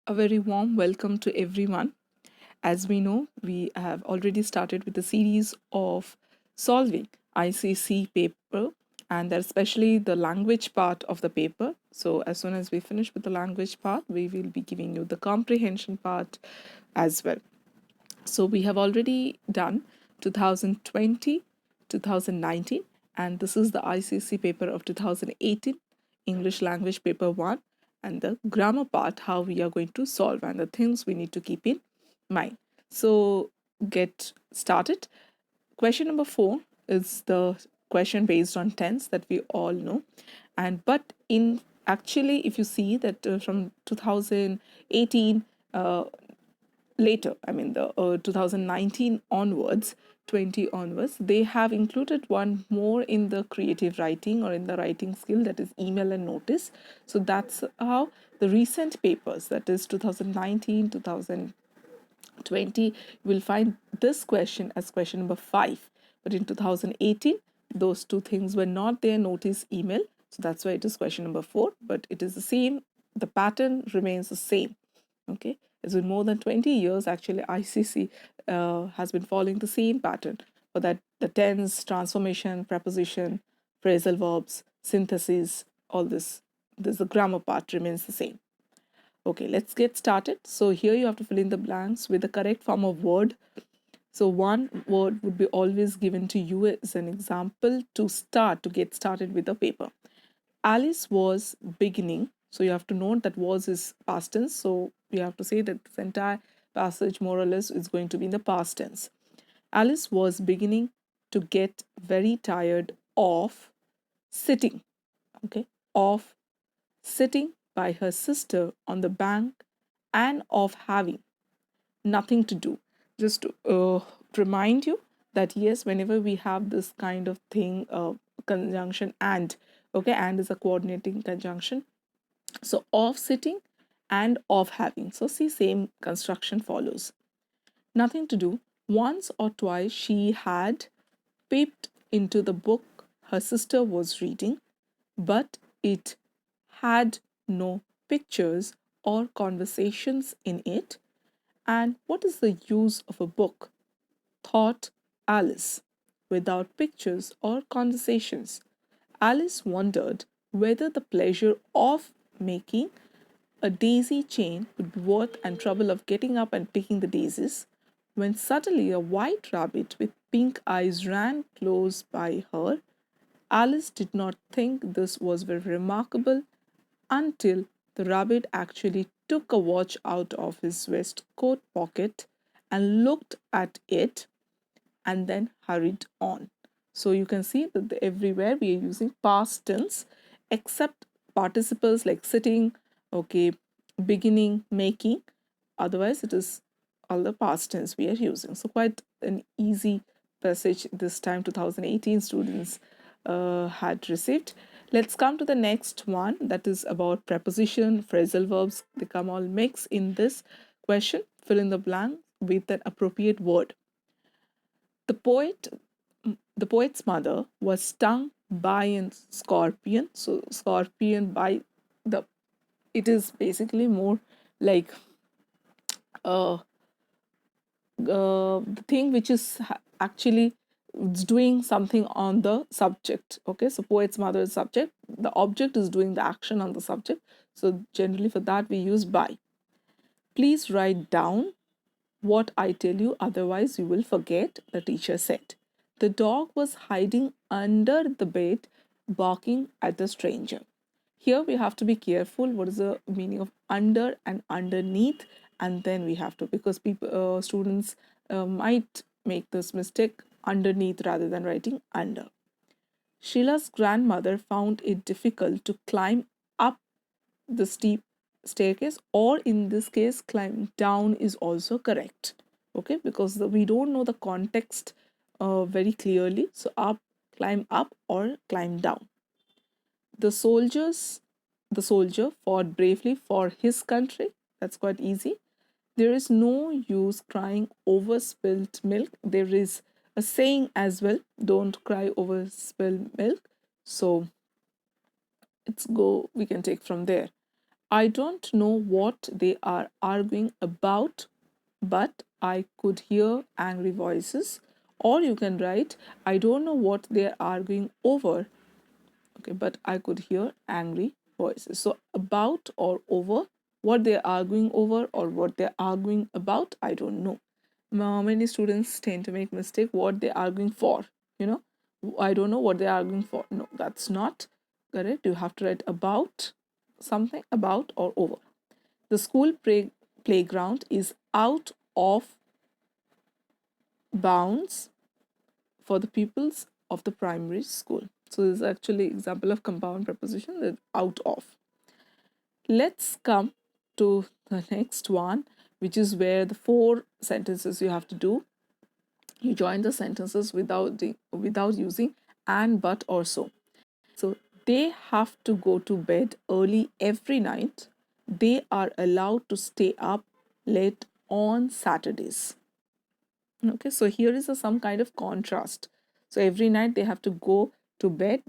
A very warm welcome to everyone. As we know, we have already started with a series of solving ICC paper, and that's especially the language part of the paper. So, as soon as we finish with the language part, we will be giving you the comprehension part as well. So, we have already done 2020, 2019, and this is the ICC paper of 2018, English language paper 1, and the grammar part, how we are going to solve, and the things we need to keep in mind. So, get started. Question number 4 is the question based on tense that we all know, and but in actually, if you see that from 2018, later, I mean the 2019 onwards, 20 onwards, they have included one more in the creative writing or in the writing skill, that is email and notice. So that's how the recent papers, that is 2019, 2020, you will find this question as question number 5. But in 2018, those two things were not there, notice, email. So that's why it is question number 4, but it is the same, the pattern remains the same. Okay, it's been more than 20 years actually. ICC has been following the same pattern for that, the tense, transformation, preposition, phrasal verbs, synthesis, all this the grammar part remains the same. Okay, let's get started. So here you have to fill in the blanks with the correct form of word. So one word would be always given to you as an example to start, to get started with the paper. Alice was beginning. So you have to note that was is past tense. So you have to say that this entire passage more or less is going to be in the past tense. Alice was beginning to get very tired of sitting, okay, of sitting by her sister on the bank and of having nothing to do. Just to remind you that yes, whenever we have this kind of thing, conjunction and, okay, and is a coordinating conjunction. So of sitting and of having. So see, same construction follows. Nothing to do. Once or twice she had peeped into the book her sister was reading, but it had no pictures or conversations in it. And what is the use of a book, thought Alice, without pictures or conversations? Alice wondered whether the pleasure of making a daisy chain would be worth and trouble of getting up and picking the daisies, when suddenly a white rabbit with pink eyes ran close by her. Alice did not think this was very remarkable until the rabbit actually took a watch out of his waistcoat pocket and looked at it and then hurried on. So you can see that everywhere we are using past tense except participles like sitting, okay, beginning, making. Otherwise, it is all the past tense we are using. So quite an easy passage this time 2018 students had received. Let's come to the next one, that is about preposition, phrasal verbs. They come all mixed in this question. Fill in the blank with an appropriate word. The poet, the poet's mother was stung by a scorpion. So scorpion by the, it is basically more like uh, the thing which is actually doing something on the subject. Okay, so poet's mother is subject, the object is doing the action on the subject. So generally for that we use by. Please write down what I tell you, otherwise you will forget, the teacher said. The dog was hiding under the bed, barking at the stranger. Here we have to be careful. What is the meaning of under and underneath? And then we have to, because people, students might make this mistake, underneath rather than writing under. Sheila's grandmother found it difficult to climb up the steep staircase, or in this case climb down is also correct, okay, because we don't know the context very clearly. So up, climb up, or climb down. the soldiers the soldier fought bravely for his country. That's quite easy. There is no use crying over spilled milk. There is a saying as well, don't cry over spilled milk. So it's go, we can take from there. I don't know what they are arguing about, but I could hear angry voices. Or you can write, I don't know what they are arguing over, okay, but I could hear angry voices. So about or over, what they're arguing over or what they're arguing about, I don't know. Many students tend to make mistake what they're arguing for, you know. I don't know what they're arguing for. No, that's not correct. You have to write about something, about or over. The school playground is out of bounds for the pupils of the primary school. So this is actually example of compound preposition, that out of. Let's come to the next one, which is where the 4 sentences you have to do. You join the sentences without using and, but, or so. So they have to go to bed early every night. They are allowed to stay up late on Saturdays. Okay, so here is some kind of contrast. So every night they have to go to bed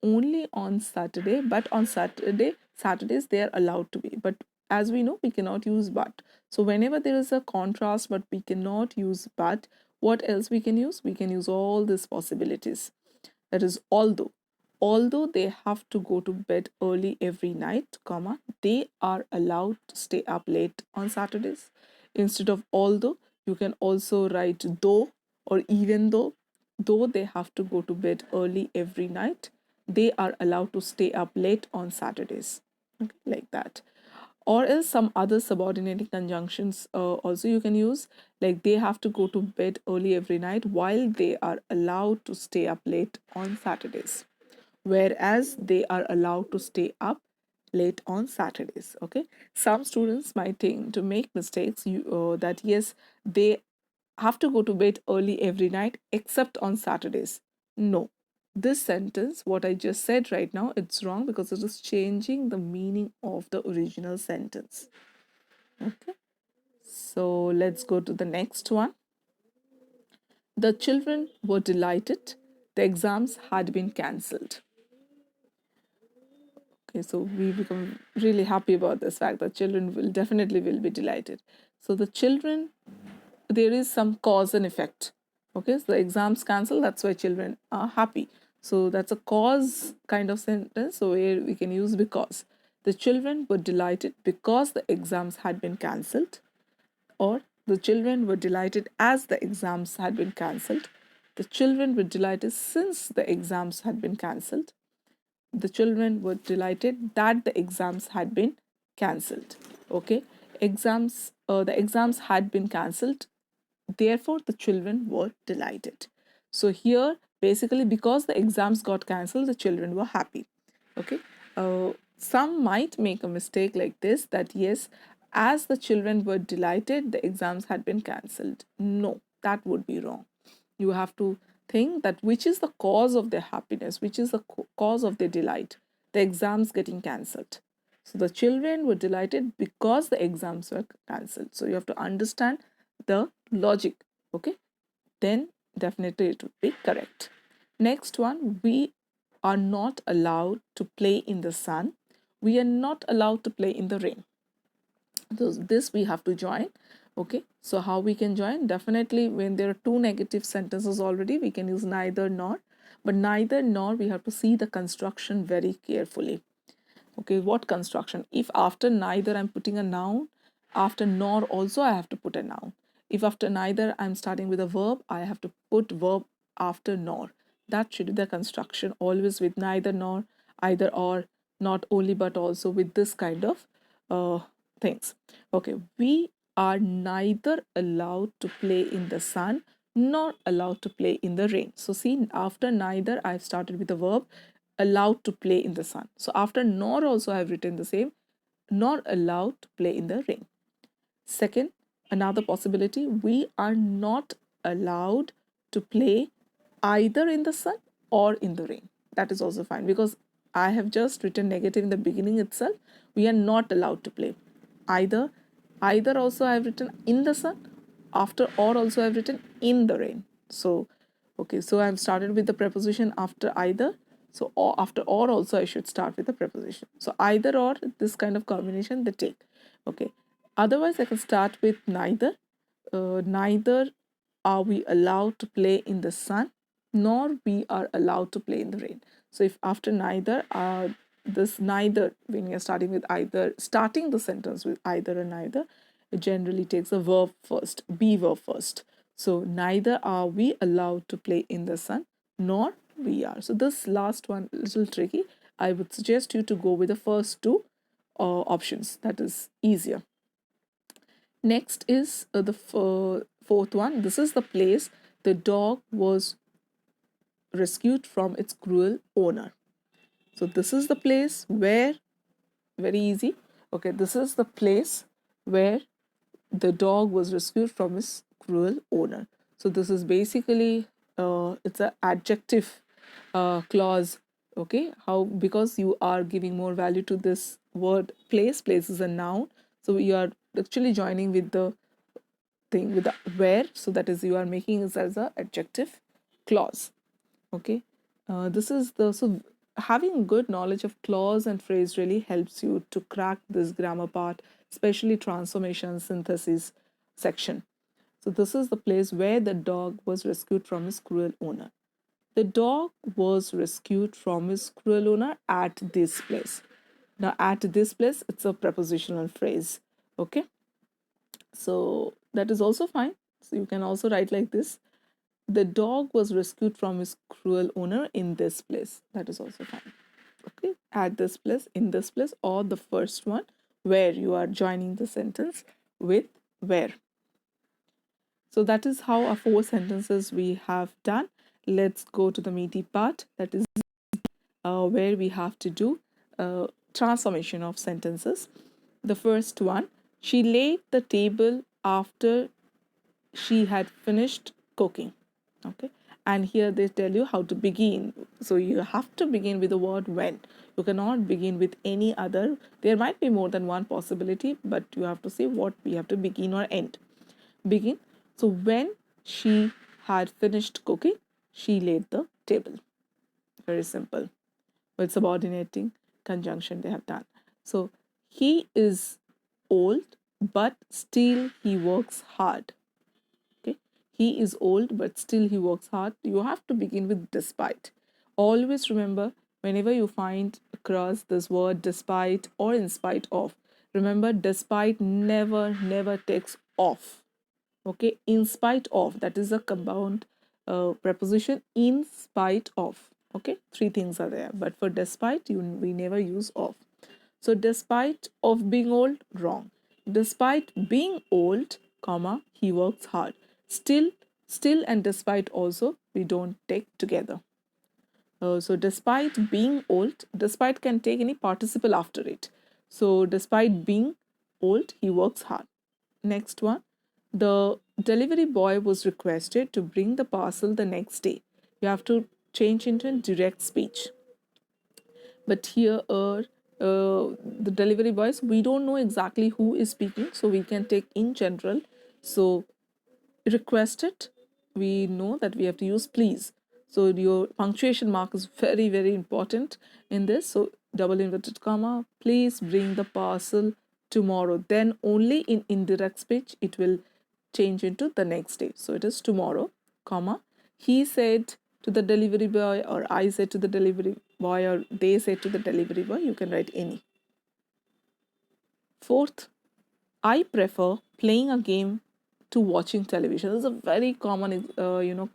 only on Saturday, but on Saturdays they are allowed to be. But as we know, we cannot use but. So whenever there is a contrast, but we cannot use but, what else we can use? We can use all these possibilities. That is although they have to go to bed early every night, comma, they are allowed to stay up late on Saturdays. Instead of although, you can also write though or even though they have to go to bed early every night, they are allowed to stay up late on Saturdays. Okay, like that. Or else some other subordinating conjunctions also you can use, like they have to go to bed early every night while they are allowed to stay up late on Saturdays, whereas they are allowed to stay up late on Saturdays. Okay, some students might think to make mistakes, that yes, they have to go to bed early every night except on Saturdays. No, this sentence, what I just said right now, it's wrong because it is changing the meaning of the original sentence. Okay, so let's go to the next one. The children were delighted. The exams had been cancelled. Okay, so we become really happy about this fact that children will be delighted. So the children, there is some cause and effect. Okay, so the exams cancel, that's why children are happy. So that's a cause kind of sentence, so where we can use because. The children were delighted because the exams had been cancelled, or the children were delighted as the exams had been cancelled. The children were delighted since the exams had been cancelled. The children were delighted that the exams had been cancelled. Okay, the exams had been cancelled, therefore the children were delighted. So here basically because the exams got cancelled, the children were happy. Okay, some might make a mistake like this, that yes, as the children were delighted, the exams had been cancelled. No, that would be wrong. You have to think that which is the cause of their happiness, which is the cause of their delight. The exams getting cancelled. So the children were delighted because the exams were cancelled. So you have to understand the logic. Okay, then definitely it would be correct. Next one, we are not allowed to play in the sun. We are not allowed to play in the rain. So this we have to join. Okay, so how we can join? Definitely when there are 2 negative sentences already, we can use neither nor, but neither nor we have to see the construction very carefully. Okay, what construction? If after neither I'm putting a noun, after nor also I have to put a noun. If after neither I'm starting with a verb, I have to put verb after nor. That should be the construction, always with neither nor, either or, not only but also, with this kind of uh, things. Okay, we are neither allowed to play in the sun nor allowed to play in the rain. So see, after neither I've started with a verb, allowed to play in the sun. So after nor also I have written the same, nor allowed to play in the rain. Second, another possibility, we are not allowed to play either in the sun or in the rain. That is also fine because I have just written negative in the beginning itself. We are not allowed to play either. Either also I have written in the sun, after or also I have written in the rain. So okay, so I have started with the preposition after either. So or, after or also I should start with a preposition. So either or, this kind of combination they take. Okay. Otherwise I can start with neither. Neither are we allowed to play in the sun, nor we are allowed to play in the rain. So if after neither, this neither, when you're starting with either, starting the sentence with either or neither, it generally takes a verb first, be verb first. So neither are we allowed to play in the sun, nor we are. So this last one a little tricky. I would suggest you to go with the first two options. That is easier. Next is the fourth one. This is the place the dog was rescued from its cruel owner. So this is the place where, very easy. Okay, this is the place where the dog was rescued from his cruel owner. So this is basically it's an adjective clause. Okay, how, because you are giving more value to this word place. Place is a noun, so you are actually joining with the thing with the where, so that is you are making it as a adjective clause. Okay, this is the, so having good knowledge of clause and phrase really helps you to crack this grammar part, especially transformation synthesis section. So this is the place where the dog was rescued from his cruel owner. The dog was rescued from his cruel owner at this place. Now at this place, it's a prepositional phrase. Okay, so that is also fine. So you can also write like this: the dog was rescued from his cruel owner in this place. That is also fine. Okay, at this place, in this place, or the first one where you are joining the sentence with where. So that is how our 4 sentences we have done. Let's go to the meaty part. That is where we have to do transformation of sentences. The first one: she laid the table after she had finished cooking. Okay, and here they tell you how to begin. So you have to begin with the word when. You cannot begin with any other. There might be more than one possibility, but you have to say what we have to begin or end. Begin. So when she had finished cooking, she laid the table. Very simple. With subordinating conjunction they have done. So he is old, but still he works hard. Okay, he is old, but still he works hard. You have to begin with despite. Always remember, whenever you find across this word despite or in spite of, remember despite never takes off. Okay, in spite of, that is a compound preposition, in spite of. Okay, 3 things are there, but for despite we never use of. So despite of being old, wrong. Despite being old, comma, he works hard. Still and despite also we don't take together. So despite being old, despite can take any participle after it. So despite being old, he works hard. Next one: the delivery boy was requested to bring the parcel the next day. You have to change into direct speech. But here the delivery boys, we don't know exactly who is speaking, so we can take in general. So requested, we know that we have to use please. So your punctuation mark is very important in this. So double inverted comma, please bring the parcel tomorrow. Then only in indirect speech it will change into the next day. So it is tomorrow, comma, he said to the delivery boy, or I said to the delivery boy, or they said to the delivery boy. You can write any. Fourth, I prefer playing a game to watching television. This is a very common,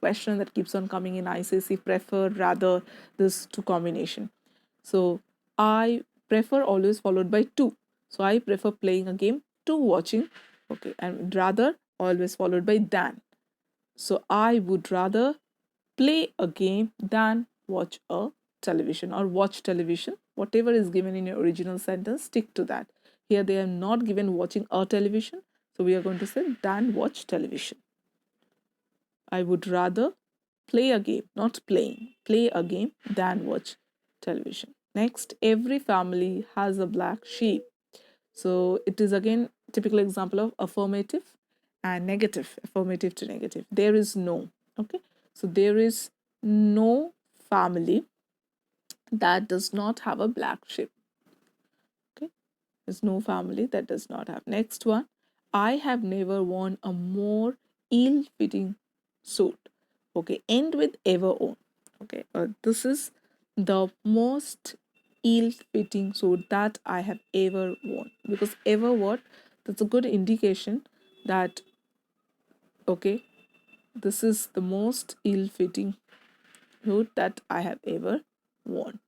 question that keeps on coming in ICSE. Prefer, rather, this two combination. So I prefer always followed by to. So I prefer playing a game to watching. Okay, and rather always followed by than. So I would rather play a game than watch a television, or watch television. Whatever is given in your original sentence, stick to that. Here they are not given watching a television, so we are going to say than watch television. I would rather play a game, not playing, play a game than watch television. Next, every family has a black sheep. So it is again typical example of affirmative and negative, affirmative to negative. There is no. Okay, so there is no family that does not have a black sheep. Okay, there's no family that does not have. Next one, I have never worn a more ill-fitting suit. Okay, end with ever own. Okay, this is the most ill-fitting suit that I have ever worn, because ever what, that's a good indication that okay, this is the most ill-fitting suit that I have ever worn.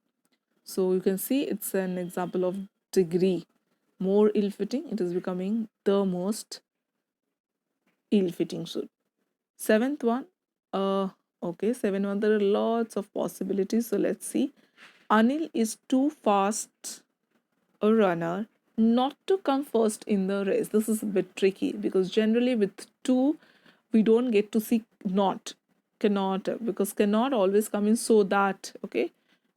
So you can see it's an example of degree. More ill-fitting, it is becoming the most ill-fitting suit. Seventh one, okay, seventh one, there are lots of possibilities. So let's see. Anil is too fast a runner not to come first in the race. This is a bit tricky because generally with two, we don't get to see not, cannot, because cannot always come in so that, okay.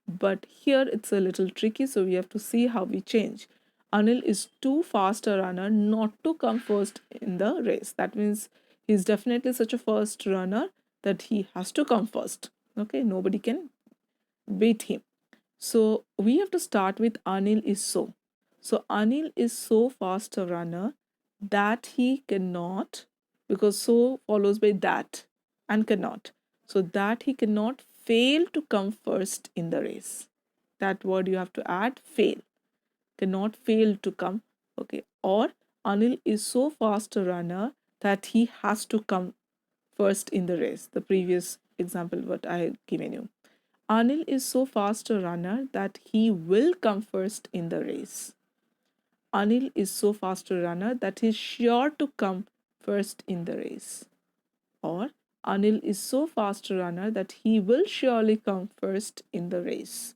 But here it's a little tricky, so we have to see how we change. Anil is too fast a runner not to come first in the race. That means he's definitely such a fast runner that he has to come first. Okay, nobody can beat him. So we have to start with Anil is so. So Anil is so fast a runner that he cannot, because so follows by that and cannot. So that he cannot fail to come first in the race. That word you have to add, fail. Cannot fail to come. Okay. Or Anil is so fast a runner that he has to come first in the race. The previous example what I had given you. Anil is so fast a runner that he will come first in the race. Anil is so fast a runner that he's sure to come first in the race. Or Anil is so fast a runner that he will surely come first in the race.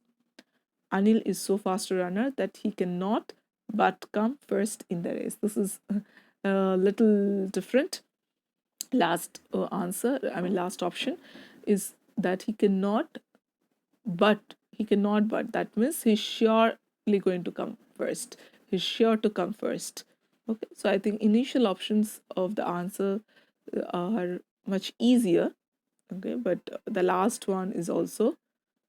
Anil is so fast a runner that he cannot but come first in the race. This is a little different. Last last option is that he cannot but that means he's surely going to come first. He's sure to come first. Okay, so I think initial options of the answer are much easier. Okay, but the last one is also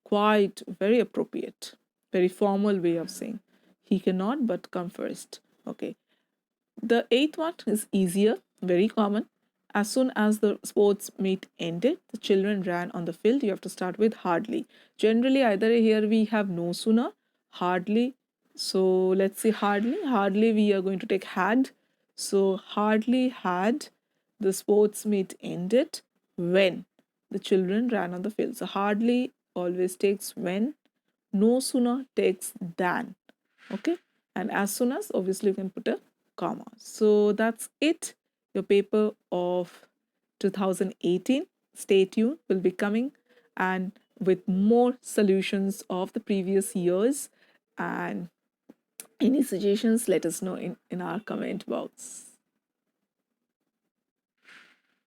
quite very appropriate, very formal way of saying he cannot but come first. Okay, the eighth one is easier, very common. As soon as the sports meet ended, the children ran on the field. You have to start with hardly. Generally, either here we have no sooner, hardly. So let's see, hardly. Hardly we are going to take had. So hardly had the sports meet ended when the children ran on the field. So hardly always takes when, no sooner takes than. Okay, and as soon as, obviously you can put a comma. So that's it, your paper of 2018. Stay tuned, will be coming and with more solutions of the previous years, and any suggestions let us know in our comment box.